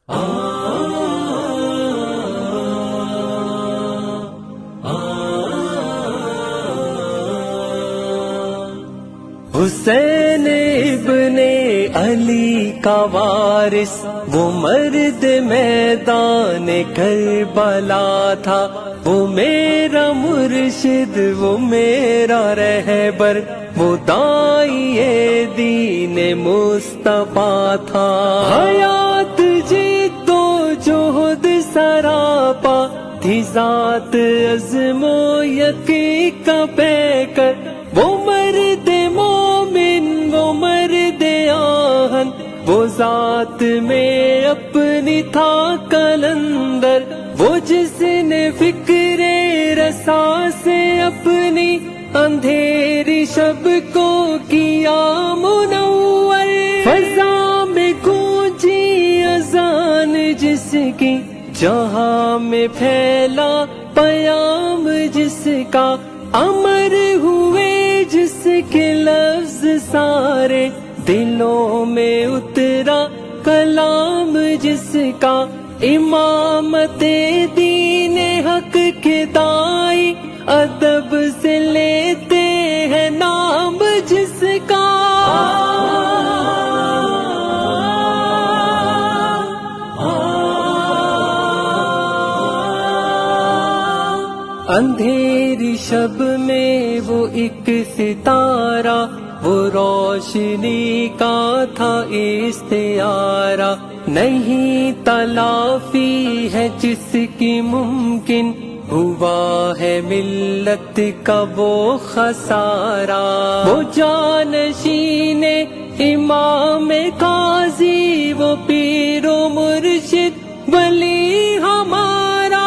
حسین ابن علی کا وارث وہ مرد میدان کربلا تھا، وہ میرا مرشد وہ میرا رہبر، وہ داعی دین مصطفیٰ تھا۔ حیات جد و جہد سراپا تھی، ذات عزم و یقین کا پیکر، وہ مرد مومن وہ مرد آہن، وہ ذات میں اپنی تھا کلندر، وہ جس نے فکر رسا سے اپنی اندھیری شب کو کیا منور۔ فضا میں گونجی اذان جس کی، جہاں میں پھیلا پیام جس کا، امر ہوئے جس کے لفظ سارے، دلوں میں اترا کلام جس کا، امامت دین حق کے دائی، ادب سے لیتے ہیں نام جس کا۔ اندھیری شب میں وہ ایک ستارہ، وہ روشنی کا تھا استعارہ، نہیں تلافی ہے جس کی ممکن، ہوا ہے ملت کا وہ خسارہ۔ وہ جانشین امام قاضی، وہ پیر و مرشد ولی ہمارا،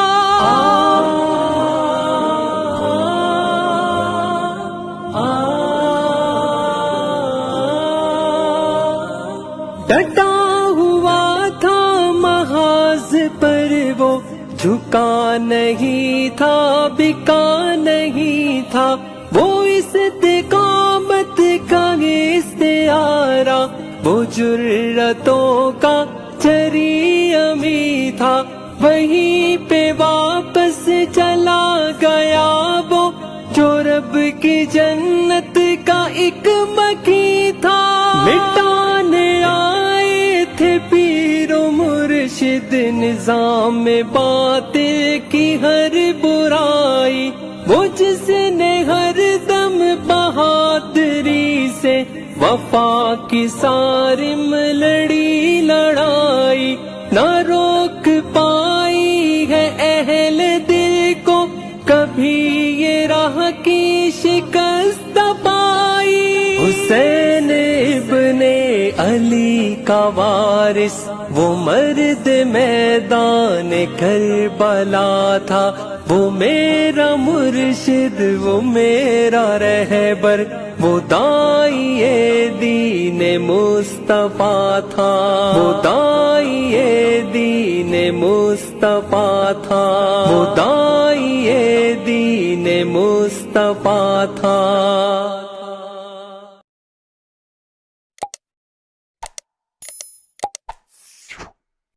ڈٹا ہوا تھا محاذ پر، وہ جھکا نہیں تھا بکا نہیں تھا، وہ استقامت کا استعارہ، وہ جرأتوں کا چری امی تھا، وہیں پہ واپس چلا گیا وہ جو رب کی جنت کا ایک مکی تھا۔ مٹانے آئے تھے پیر و مرشد نظام میں باطل کی ہر برائی، وہ جس نے ہر دم بہادری سے وفا کی صارم لڑی لڑائی، نہ روک پائی ہے اہل دل کو کبھی یہ راہ کی شکست پائی۔ حسین ابن علی کا وارث وہ مرد میدان کربلا تھا، وہ میرا مرشد وہ میرا رہبر، وہ داعی دین مصطفیٰ تھا، وہ داعی دین مصطفیٰ تھا، وہ داعی دین مصطفیٰ تھا۔